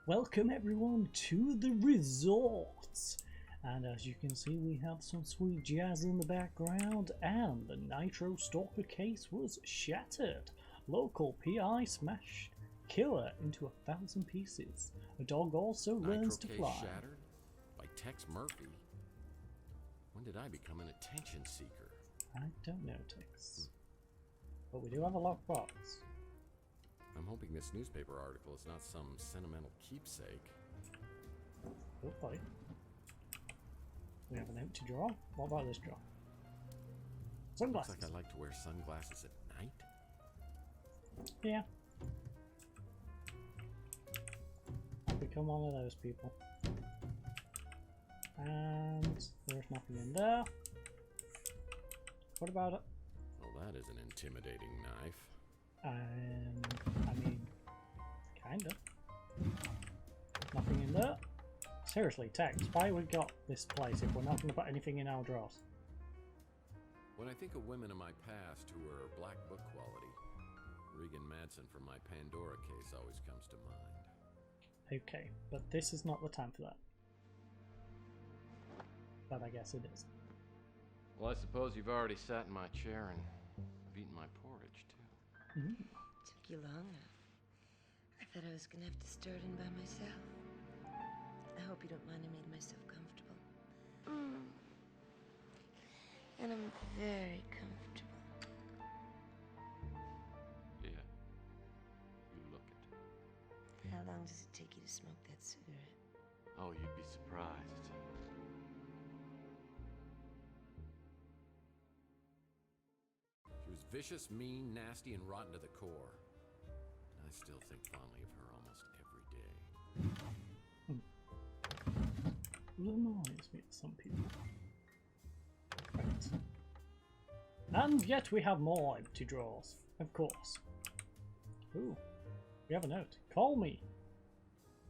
Welcome everyone to the resort, and as you can see we have some sweet jazz in the background, and the Nitro Stalker case was shattered. Local PI smashed killer into 1,000 pieces. A dog also learns to fly. Nitro case shattered? By Tex Murphy? When did I become an attention seeker? I don't know, Tex. But we do have a lockbox. I'm hoping this newspaper article is not some sentimental keepsake. Oh boy. We have an empty drawer. What about this drawer? Sunglasses. Looks like I like to wear sunglasses at night. Yeah. I've become one of those people. And there's nothing in there. What about it? Well, that is an intimidating knife. I mean, kinda. Nothing in there. Seriously, Tex, why we got this place if we're not going to put anything in our drawers? When I think of women in my past who were black book quality, Regan Madsen from my Pandora case always comes to mind. Okay, but this is not the time for that. But I guess it is. Well, I suppose you've already sat in my chair and I've eaten my porridge, too. Took you long enough. I thought I was gonna have to start in by myself. I hope you don't mind I made myself comfortable. And I'm very comfortable. Yeah. You look it. How long does it take you to smoke that cigarette? Oh, you'd be surprised. She was vicious, mean, nasty, and rotten to the core. I still think fondly of her almost every day. Reminds me of some people. Right. And yet we have more empty drawers, of course. Ooh, we have a note. Call me.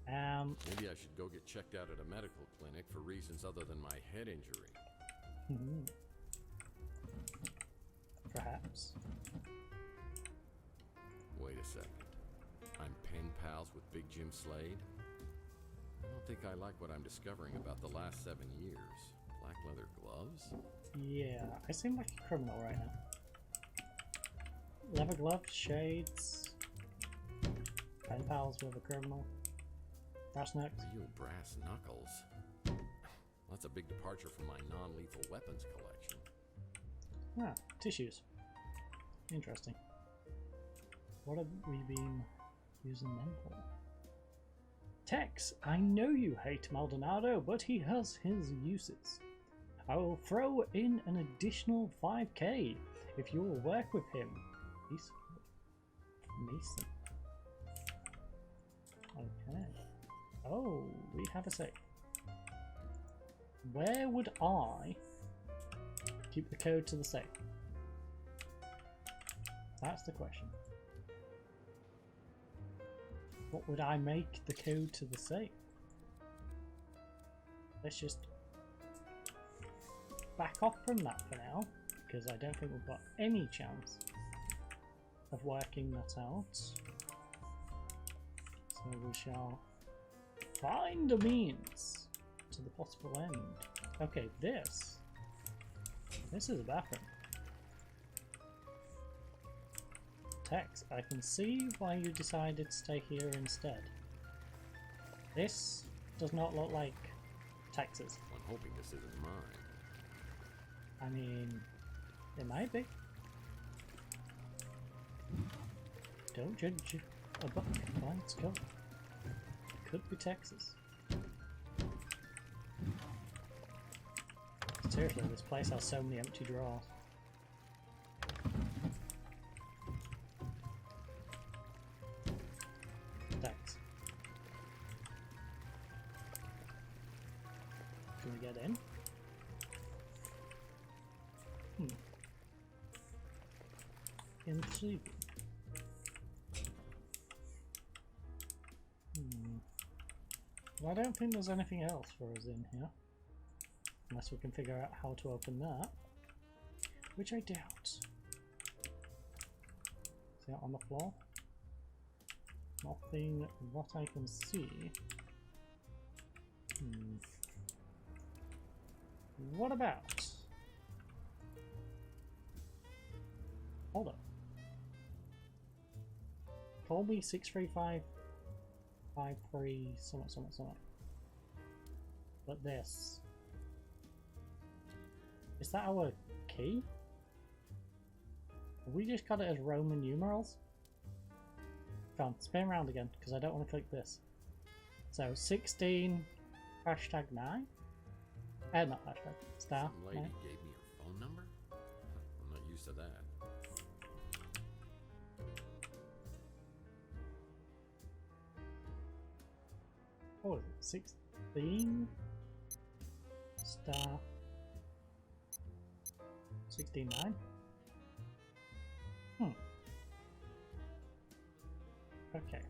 Maybe I should go get checked out at a medical clinic for reasons other than my head injury. Perhaps. Wait a second. I'm pen pals with Big Jim Slade? I don't think I like what I'm discovering about the last 7 years. Black leather gloves? Yeah, I seem like a criminal right now. Leather gloves, shades, pen pals with a criminal. Brass knuckles. Real brass knuckles? That's a big departure from my non-lethal weapons collection. Ah, tissues. Interesting. What have we been using them for? Tex, I know you hate Maldonado, but he has his uses. I will throw in an additional 5k if you will work with him. Mason. Okay. Oh, we have a safe. Where would I keep the code to the safe? That's the question. What would I make the code to the safe? Let's just back off from that for now, because I don't think we've got any chance of working that out. So we shall find a means to the possible end. Okay, this is a bathroom. Tex, I can see why you decided to stay here instead. This does not look like Texas. I'm hoping this isn't mine. I mean, it might be. Don't judge a book by its cover. It could be Texas. Seriously, this place has so many empty drawers. Tex. Can we get in? Intriguing. Well, I don't think there's anything else for us in here. Unless we can figure out how to open that. Which I doubt. Is that on the floor? Nothing what I can see. What about? Hold up. Call me 63553 something. But this. Is that our key? Have we just got it as Roman numerals? Come on, spin around again, because I don't want to click this. So 16 hashtag 9? Not hashtag, star. Some lady 9. gave me her phone number? I'm not used to that. What is it? 16 star 69? Okay.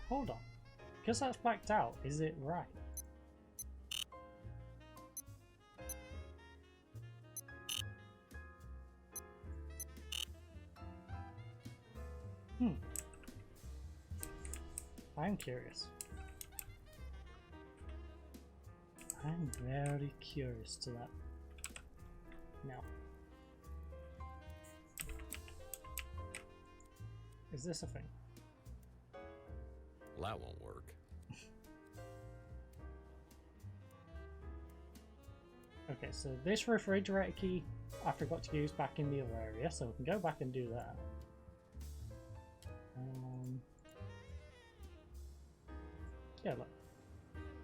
Hold on. Because that's blacked out, is it right? I'm curious. I'm very curious to that. No. Is this a thing? Well, that won't work. Okay, so this refrigerator key I forgot to use back in the other area, so we can go back and do that. Yeah, look.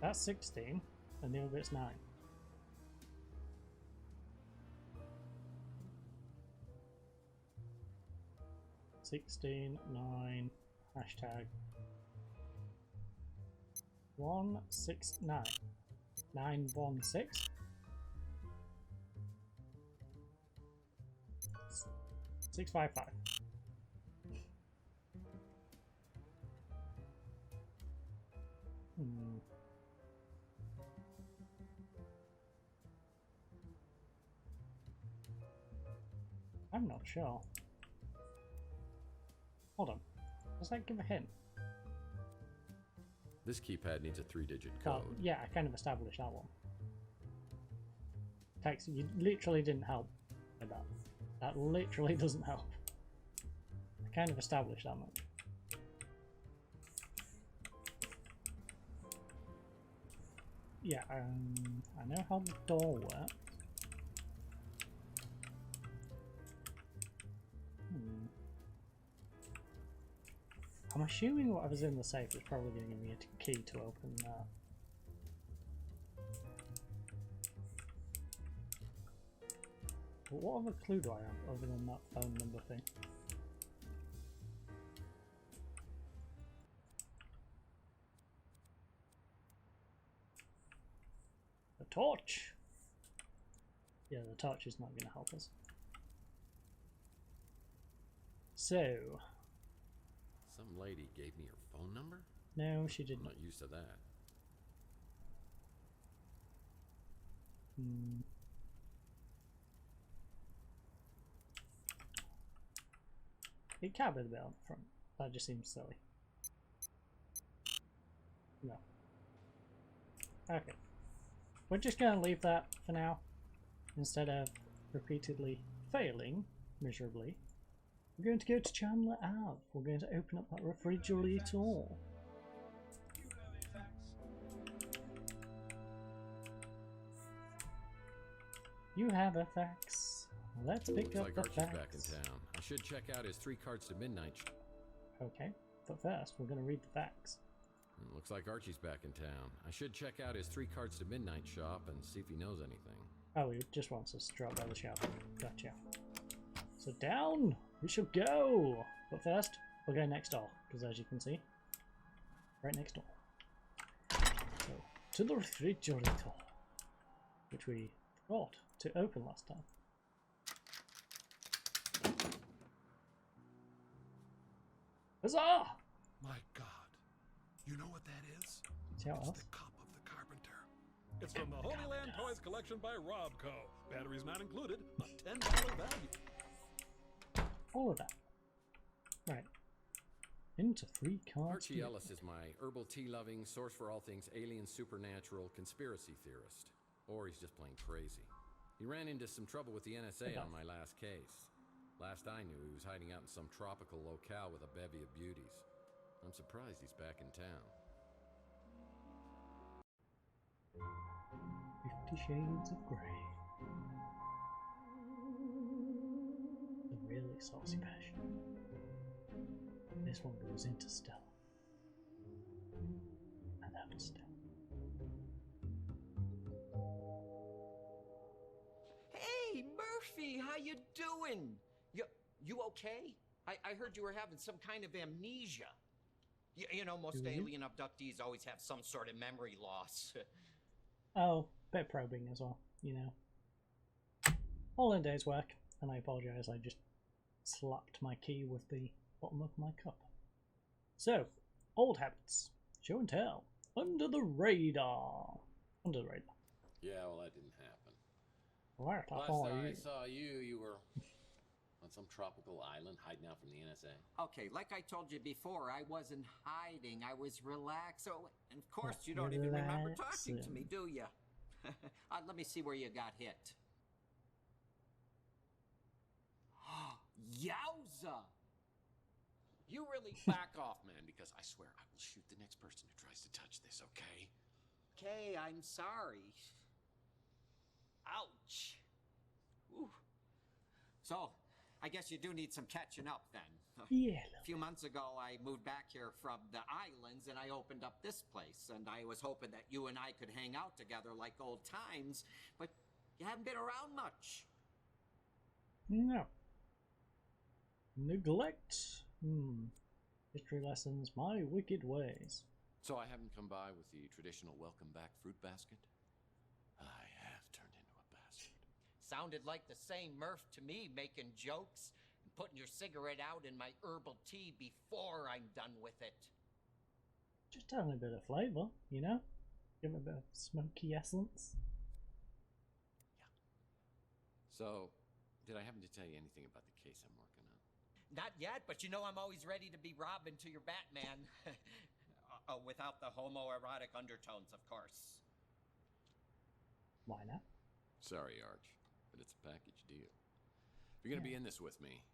That's 16, and the other bit's 9. $16, 9, hashtag 169 916 655. I'm not sure. Hold on. Does that give a hint? This keypad needs a 3-digit Oh, code. yeah, I kind of established that one. Tex, you literally didn't help with that. That literally doesn't help. I kind of established that much. Yeah, I know how the door works. I'm assuming whatever's in the safe is probably going to give me a key to open that. But what other clue do I have other than that phone number thing? The torch! Yeah, the torch is not going to help us. So... Some lady gave me her phone number? No, she I'm didn't. not used to that. It can't be the bit on the front. That just seems silly. No. Okay. We're just going to leave that for now. Instead of repeatedly failing miserably. We're going to go to Chandler Ave. We're going to open up that refrigerator. You have a fax. Let's pick Looks up like the Archie's fax. back in town. I should check out his 3 cards to midnight. Okay, but first we're going to read the facts. Looks like Archie's back in town. I should check out his 3 cards to midnight shop and see if he knows anything. Oh, he just wants us to drop by the shop. Gotcha. So down we shall go. But first, we'll go next door, because as you can see, right next door. So, to the refrigerator, which we forgot to open last time. Huzzah! My God. You know what that is? Tell It's us. the Cup of the Carpenter. It's from the Holy Land Toys collection by Robco. Batteries not included, a $10 value. All of that. Right. Into free cards. Archie Ellis is my herbal tea-loving, source for all things alien, supernatural, conspiracy theorist. Or he's just plain crazy. He ran into some trouble with the NSA on my last case. Last I knew, he was hiding out in some tropical locale with a bevy of beauties. I'm surprised he's back in town. 50 Shades of Grey. The really saucy passion. This one goes into Stella. And out of Stella. Hey, Murphy, how you doing? You okay? I heard you were having some kind of amnesia. You know, most alien abductees always have some sort of memory loss. Oh, bit probing as well, you know. All in a day's work, and I apologise, I just slapped my key with the bottom of my cup. So, old habits. Show and tell. Under the radar. Under the radar. Yeah, well, that didn't happen. Right, Last time I saw you, you were on some tropical island hiding out from the NSA. Okay, like I told you before, I wasn't hiding. I was relaxed. So, and of course, you don't even remember talking to me, do you? Let me see where you got hit. Yowza! You really back off, man, because I swear I will shoot the next person who tries to touch this, okay? Okay, I'm sorry. Ouch. Ooh. So, I guess you do need some catching up then. Yeah. A few months ago, I moved back here from the islands and I opened up this place. And I was hoping that you and I could hang out together like old times, but you haven't been around much. No. Neglect. History lessons, my wicked ways. So I haven't come by with the traditional welcome back fruit basket? I have turned into a bastard. Sounded like the same Murph to me, making jokes and putting your cigarette out in my herbal tea before I'm done with it. Just having a bit of flavour, you know? Give it a bit of smoky essence. Yeah. So, did I happen to tell you anything about the case I'm working on? Not yet, but you know I'm always ready to be Robin to your Batman. Without the homoerotic undertones, of course. Why not? Sorry, Arch, but it's a package deal. If you're gonna be in this with me,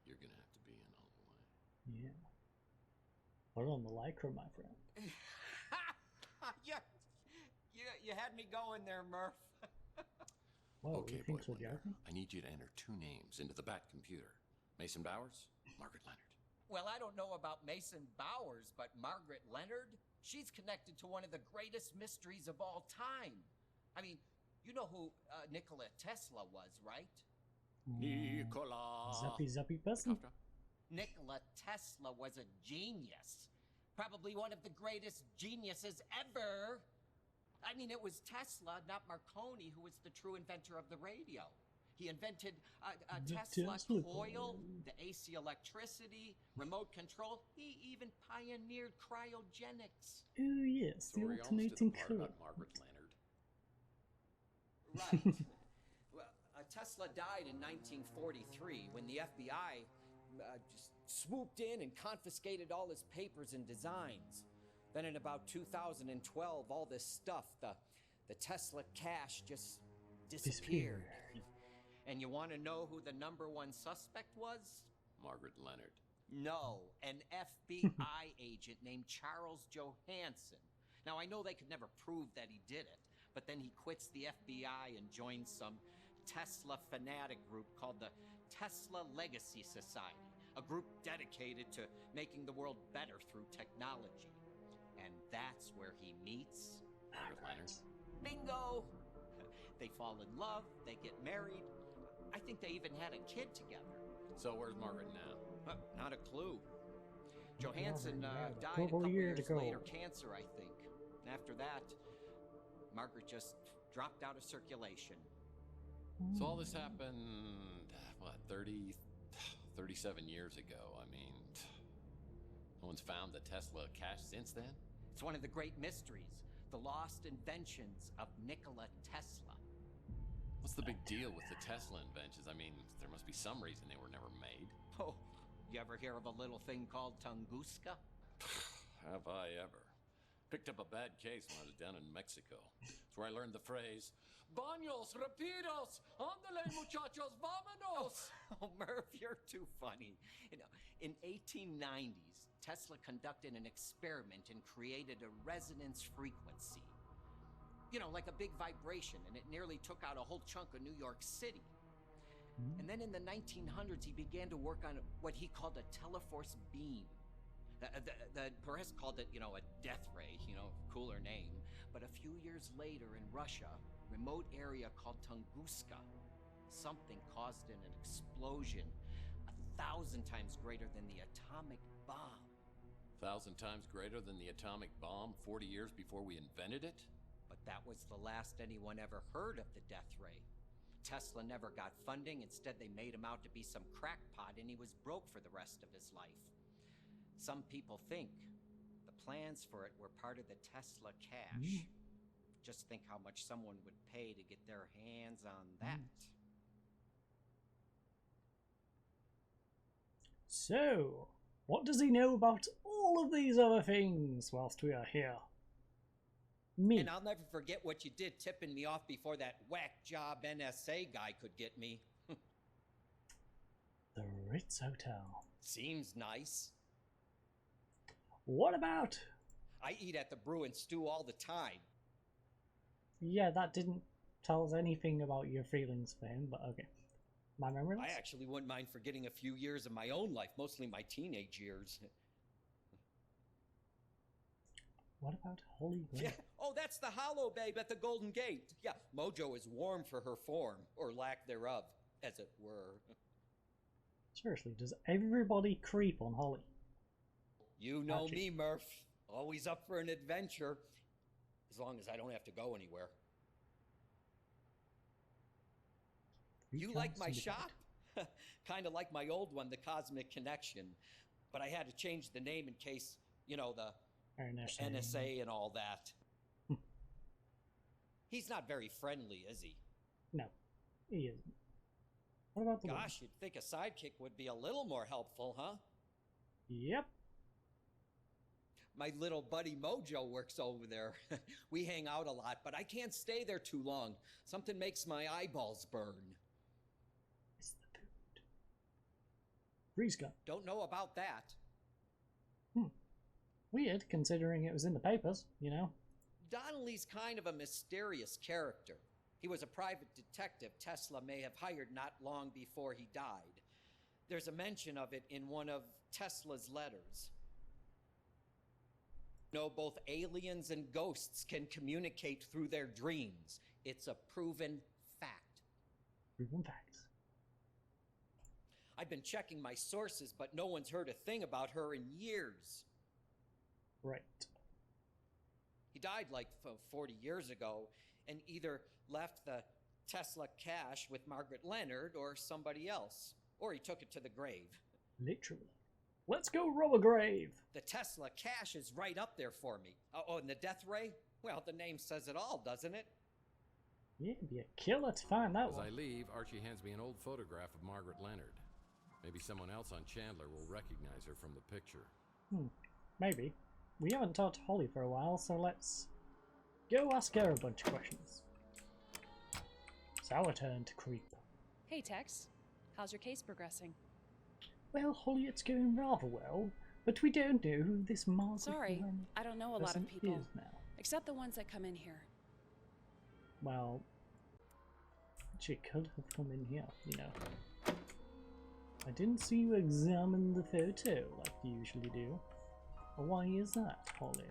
you're gonna have to be in all the way. Yeah. Put on the lycra, my friend. You had me going there, Murph. Whoa, Okay, you boy think so, wonder, Jeremy? I need you to enter 2 names into the Bat computer. Mason Bowers, Margaret Leonard. Well, I don't know about Mason Bowers, but Margaret Leonard, she's connected to one of the greatest mysteries of all time. I mean, you know who Nikola Tesla was, right? Nikola. Zappy person? Nikola Tesla was a genius. Probably one of the greatest geniuses ever. I mean, it was Tesla, not Marconi, who was the true inventor of the radio. He invented a Tesla coil, the AC electricity, remote control. He even pioneered cryogenics. Oh yes, the Story alternating almost to the part current. about Margaret Leonard. Right. Well, Tesla died in 1943 when the FBI just swooped in and confiscated all his papers and designs. Then in about 2012, all this stuff, the Tesla cash just disappeared. And you want to know who the #1 suspect was? Margaret Leonard. No, an FBI agent named Charles Johansson. Now, I know they could never prove that he did it, but then he quits the FBI and joins some Tesla fanatic group called the Tesla Legacy Society, a group dedicated to making the world better through technology. And that's where he meets Margaret Leonard. Bingo! They fall in love, they get married. I think they even had a kid together. So where's Margaret now? Not a clue. Johansson died a couple couple years years ago. later, cancer, I think. After that, Margaret just dropped out of circulation. So all this happened, what, 37 years ago? I mean, No one's found the Tesla cache since then? It's one of the great mysteries, the lost inventions of Nikola Tesla. What's the big deal with the Tesla inventions? I mean, there must be some reason they were never made. Oh, you ever hear of a little thing called Tunguska? Have I ever? Picked up a bad case when I was down in Mexico. It's where I learned the phrase, Baños, rapidos, ándale muchachos, vámonos! Oh, Murph, you're too funny. You know, in 1890s, Tesla conducted an experiment and created a resonance frequency. You know, like a big vibration, and it nearly took out a whole chunk of New York City. And then in the 1900s, he began to work on what he called a teleforce beam. The press called it, you know, a death ray, you know, cooler name. But a few years later in Russia, remote area called Tunguska, something caused an explosion 1,000 times greater than the atomic bomb. 1,000 times greater than the atomic bomb 40 years before we invented it? But that was the last anyone ever heard of the death ray. Tesla never got funding. Instead, they made him out to be some crackpot, and he was broke for the rest of his life. Some people think the plans for it were part of the Tesla cache. Just think how much someone would pay to get their hands on that. So, what does he know about all of these other things whilst we are here? Me. And I'll never forget what you did tipping me off before that whack job NSA guy could get me. The Ritz Hotel. Seems nice. What about? I eat at the Brew and Stew all the time. Yeah, that didn't tell us anything about your feelings for him, but okay. My memory? I actually wouldn't mind forgetting a few years of my own life, mostly my teenage years. What about Holly Gray? Yeah. Oh, that's the Hollow Babe at the Golden Gate. Yeah, Mojo is warm for her form, or lack thereof, as it were. Seriously, does everybody creep on Holly? You know Archie. me, Murph. Always up for an adventure. As long as I don't have to go anywhere. You like my shop? Kind of like my old one, the Cosmic Connection. But I had to change the name in case, you know, the NSA and all that. He's not very friendly, is he? No, he isn't. What about the Gosh, you'd think a sidekick would be a little more helpful, huh? Yep. My little buddy Mojo works over there. We hang out a lot, but I can't stay there too long. Something makes my eyeballs burn. It's the food. Freeze gun. Don't know about that. Weird, considering it was in the papers, you know. Donnelly's kind of a mysterious character. He was a private detective Tesla may have hired not long before he died. There's a mention of it in one of Tesla's letters. You know, both aliens and ghosts can communicate through their dreams. It's a proven fact. Proven facts. I've been checking my sources, but no one's heard a thing about her in years. Right. He died like 40 years ago and either left the Tesla cache with Margaret Leonard or somebody else. Or he took it to the grave. Literally. Let's go rob a grave! The Tesla cache is right up there for me. Oh, and the death ray? Well, the name says it all, doesn't it? Yeah, it'd be a killer to find that As one. I leave, Archie hands me an old photograph of Margaret Leonard. Maybe someone else on Chandler will recognize her from the picture. Maybe. We haven't talked to Holly for a while, so let's go ask her a bunch of questions. It's our turn to creep. Hey, Tex. How's your case progressing? Well, Holly, it's going rather well, but we don't know who this Margaret Sorry, Leonard I don't know a lot person of people. is now. Except the ones that come in here. Well, she could have come in here, you know. I didn't see you examine the photo like you usually do. Why is that, Holly?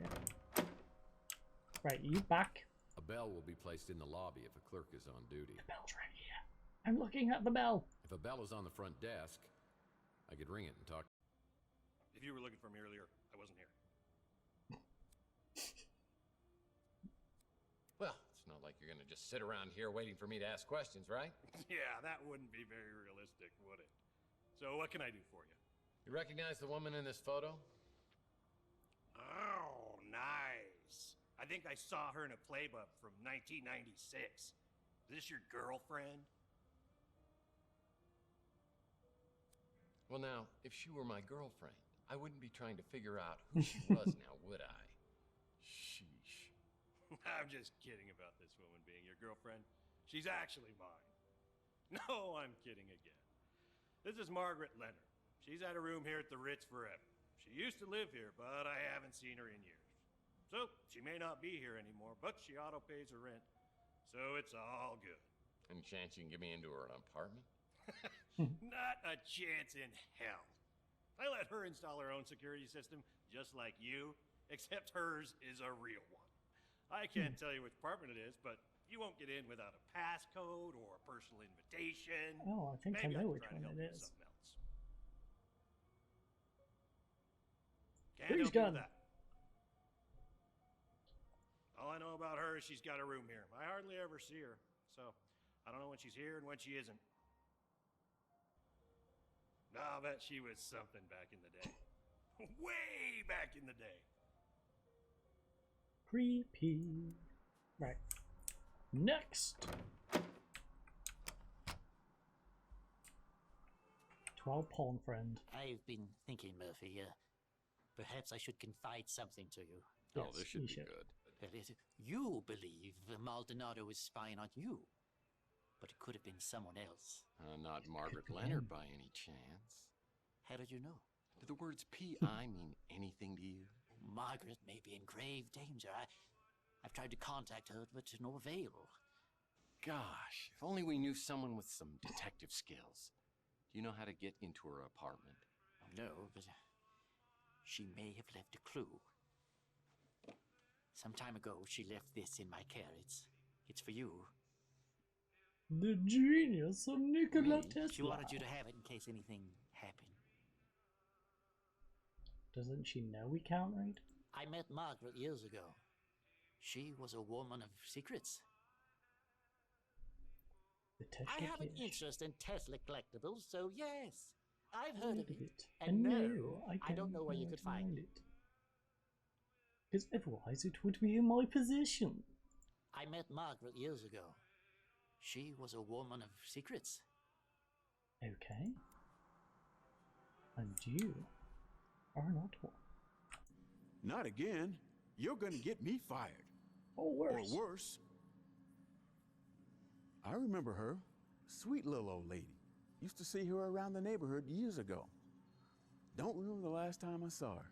Right, you back? A bell will be placed in the lobby if a clerk is on duty. The bell's right here. I'm looking at the bell. If a bell is on the front desk, I could ring it and talk. If you were looking for me earlier, I wasn't here. Well, it's not like you're gonna just sit around here waiting for me to ask questions, right? Yeah, that wouldn't be very realistic, would it? So what can I do for you? You recognize the woman in this photo? I think I saw her in a playbook from 1996. Is this your girlfriend? Well, now, if she were my girlfriend, I wouldn't be trying to figure out who she was now, would I? Sheesh. I'm just kidding about this woman being your girlfriend. She's actually mine. No, I'm kidding again. This is Margaret Leonard. She's had a room here at the Ritz forever. She used to live here, but I haven't seen her in years. So, she may not be here anymore, but she auto-pays her rent. So it's all good. Any chance you can get me into her apartment? Not a chance in hell. I let her install her own security system, just like you, except hers is a real one. I can't tell you which apartment it is, but you won't get in without a passcode or a personal invitation. Oh, I think Maybe I know can which try to one help it you with is. something else. Can't Who's help you gone? with that. All I know about her is she's got a room here. I hardly ever see her, so I don't know when she's here and when she isn't. No, I bet she was something back in the day. Way back in the day. Creepy. Right. Next. 12 pawn friend. I've been thinking, Murphy, perhaps I should confide something to you. Oh, Yes, this should you be should. good. You believe Maldonado is spying on you, but it could have been someone else. Not Margaret Leonard by any chance. How did you know? Do the words P.I. mean anything to you? Margaret may be in grave danger. I've tried to contact her, but to no avail. Gosh, if only we knew someone with some detective skills. Do you know how to get into her apartment? No, but she may have left a clue. Some time ago, she left this in my care. It's for you. The genius of Nikola Tesla. She wanted you to have it in case anything happened. Doesn't she know we can't read? I met Margaret years ago. She was a woman of secrets. The Tesla I have an Kish. interest in Tesla collectibles, so yes, I've heard of it. And And no, no, I don't know where you know could to find it. Because otherwise it would be in my possession. I met Margaret years ago. She was a woman of secrets. Okay. And you are not one. Not again. You're gonna get me fired. Or worse. Or worse. I remember her. Sweet little old lady. Used to see her around the neighborhood years ago. Don't remember the last time I saw her.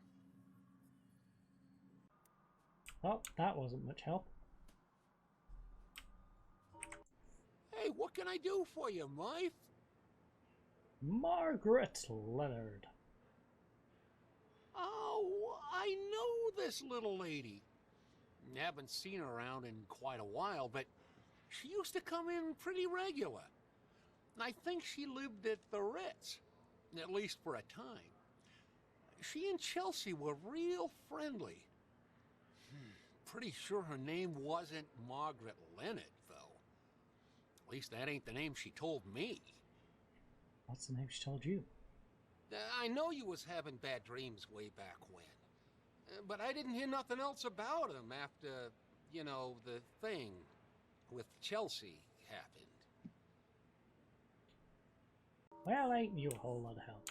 Oh, that wasn't much help. Hey, what can I do for you, Murph? Margaret Leonard. Oh, I know this little lady. Haven't seen her around in quite a while, but she used to come in pretty regular. And I think she lived at the Ritz, at least for a time. She and Chelsea were real friendly. Pretty sure her name wasn't Margaret Leonard, though. At least that ain't the name she told me. What's the name she told you? I know you was having bad dreams way back when. But I didn't hear nothing else about him after, you know, the thing with Chelsea happened. Well, ain't you a whole lot of help.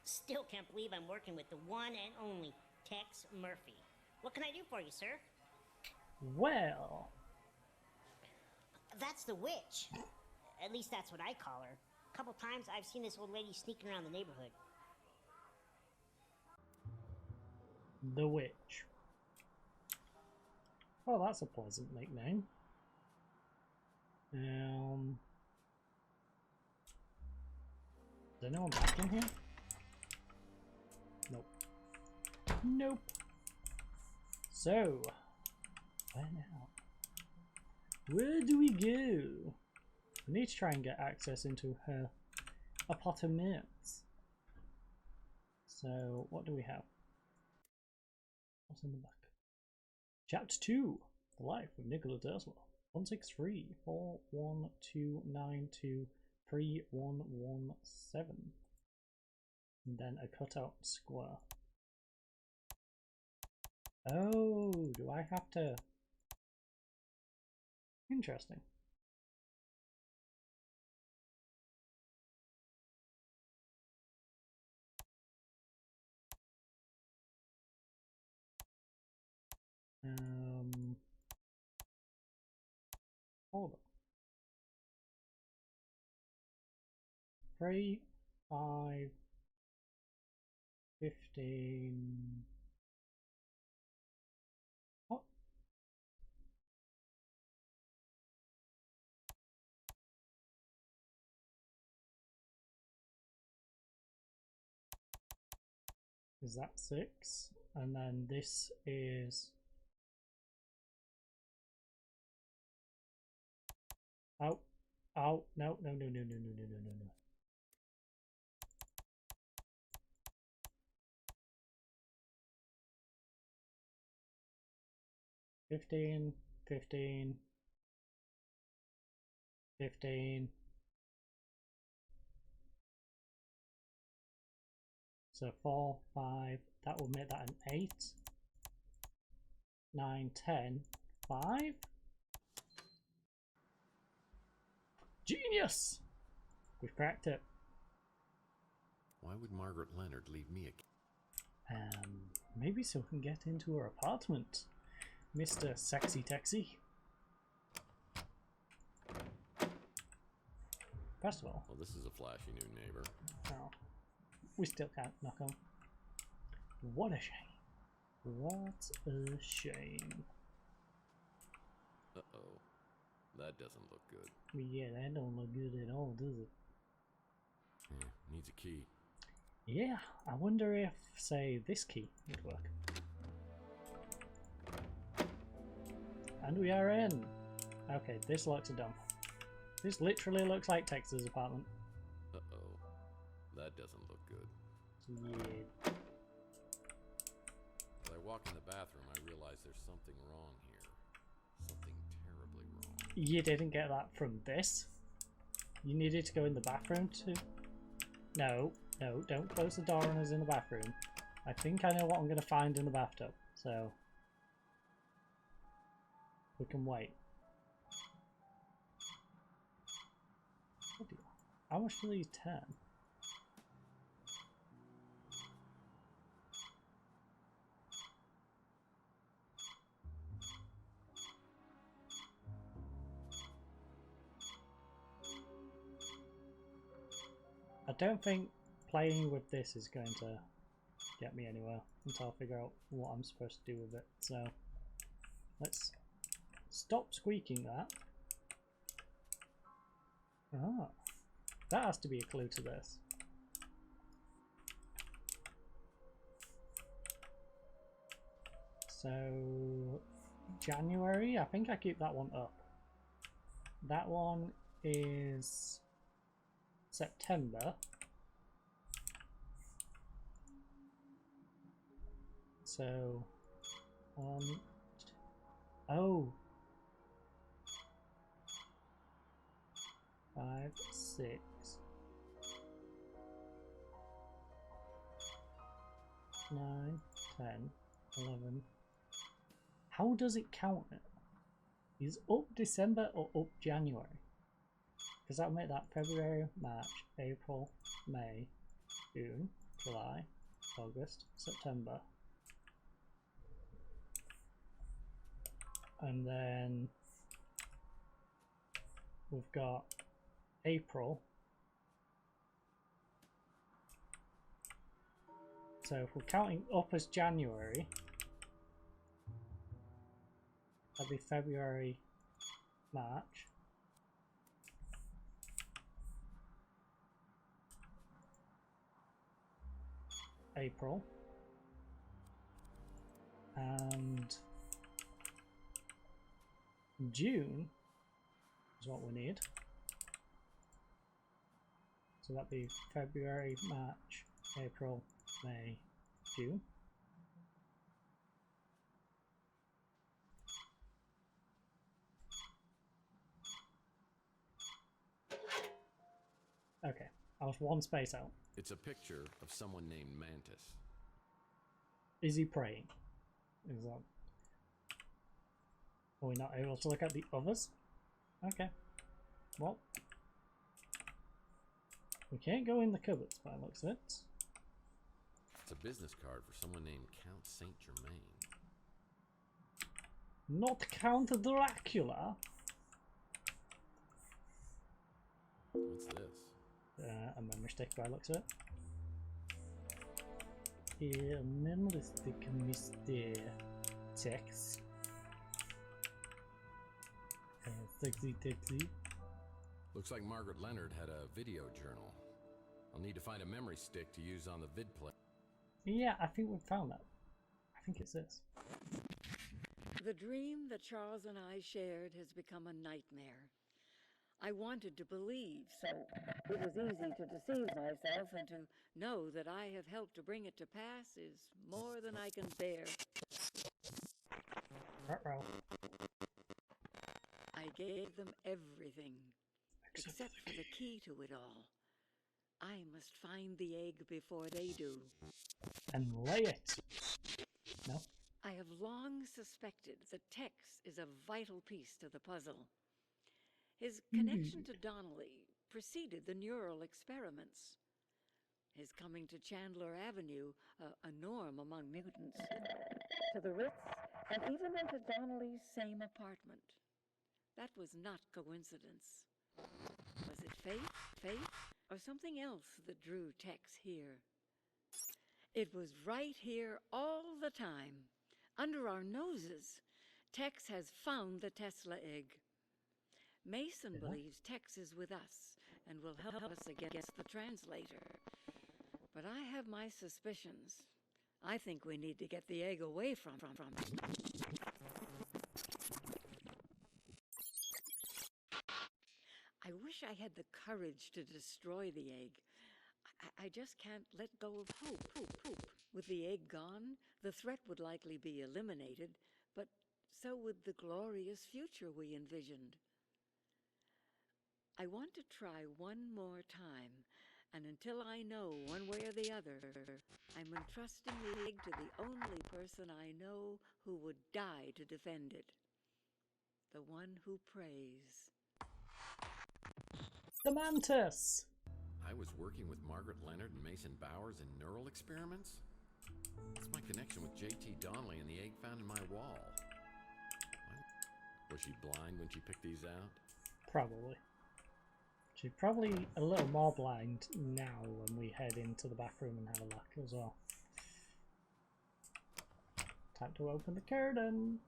Still can't believe I'm working with the one and only Tex Murphy. What can I do for you, sir? Well... That's the witch. At least that's what I call her. A couple times I've seen this old lady sneaking around the neighborhood. The Witch. Well, that's a pleasant nickname. Is anyone back in here? Nope. Nope. So, where now? Where do we go? We need to try and get access into her apartments. So, what do we have? What's in the back? Chapter 2, The Life of Nikola Tesla. 163-41292-3117. And then a cutout square. Oh, do I have to? Interesting. Hold on. 3, 5, 15. What? Is that 6? And then this is... Oh, oh, no, no, no, no, no, no, no, no, no, no. Fifteen, 15. So 4, 5, that will make that an 8. 9, 10, 5. Genius! We've cracked it. Why would Margaret Leonard leave me a... Maybe so we can get into her apartment, Mr. Sexy Texy. First of all... Well, this is a flashy new neighbor. Oh, we still can't knock on. What a shame. What a shame. Uh-oh. That doesn't look good. Yeah, that don't look good at all, does it? Yeah, needs a key. Yeah, I wonder if, say, this key would work. And we are in! Okay, this looks dumb. This literally looks like Tex's apartment. Uh-oh. That doesn't look good. Yeah. As I walk in the bathroom, I realize there's something wrong here. Something terribly wrong. You didn't get that from this? You needed to go in the bathroom to... No, no, don't close the door on us in the bathroom. I think I know what I'm going to find in the bathtub, so... we can wait. How much do these turn? I don't think playing with this is going to get me anywhere until I figure out what I'm supposed to do with it. So let's stop squeaking that. Ah, that has to be a clue to this. So January, I think I keep that one up. That one is September. So oh, 5, 6, 9, 10, 11. How does it count it? Is up December or up January? Because that'll make that February, March, April, May, June, July, August, September. And then we've got April. So if we're counting up as January, that'd be February, March. April. And June is what we need. So that'd be February, March, April, May, June. Okay, I was one space out. It's a picture of someone named Mantis. Is he praying? Is that... Are we not able to look at the others? Okay. Well. We can't go in the cupboards by the looks of it. It's a business card for someone named Count Saint Germain. Not Count Dracula. What's this? A memory stick by the looks of it. A memory stick, Mr. Tex. Sexy Texy. Looks like Margaret Leonard had a video journal. I'll need to find a memory stick to use on the vid play. Yeah, I think we've found that. I think it's this. The dream that Charles and I shared has become a nightmare. I wanted to believe, so it was easy to deceive myself, and to know that I have helped to bring it to pass is more than I can bear. Uh-oh. I gave them everything, except for the key to it all. I must find the egg before they do. And lay it. No? I have long suspected that Tex is a vital piece to the puzzle. His connection to Donnelly preceded the neural experiments. His coming to Chandler Avenue, a norm among mutants, to the Ritz, and even into Donnelly's same apartment. That was not coincidence. Was it fate, or something else that drew Tex here? It was right here all the time, under our noses. Tex has found the Tesla egg. Mason believes Tex is with us and will help us against the translator. But I have my suspicions. I think we need to get the egg away from him. I wish I had the courage to destroy the egg. I just can't let go of hope. With the egg gone, the threat would likely be eliminated, but so would the glorious future we envisioned. I want to try one more time, and until I know one way or the other, I'm entrusting the egg to the only person I know who would die to defend it. The one who prays. The Mantis! I was working with Margaret Leonard and Mason Bowers in neural experiments? What's my connection with J.T. Donnelly and the egg found in my wall? Was she blind when she picked these out? Probably. She's probably a little more blind now when we head into the bathroom and have a look as well. Time to open the curtain.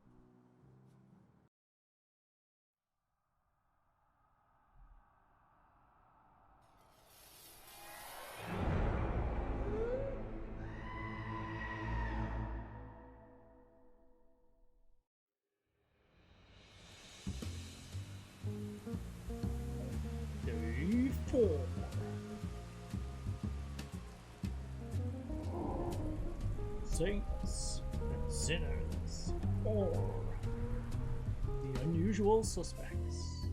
Day 4. Saints and sinners, or the unusual suspects.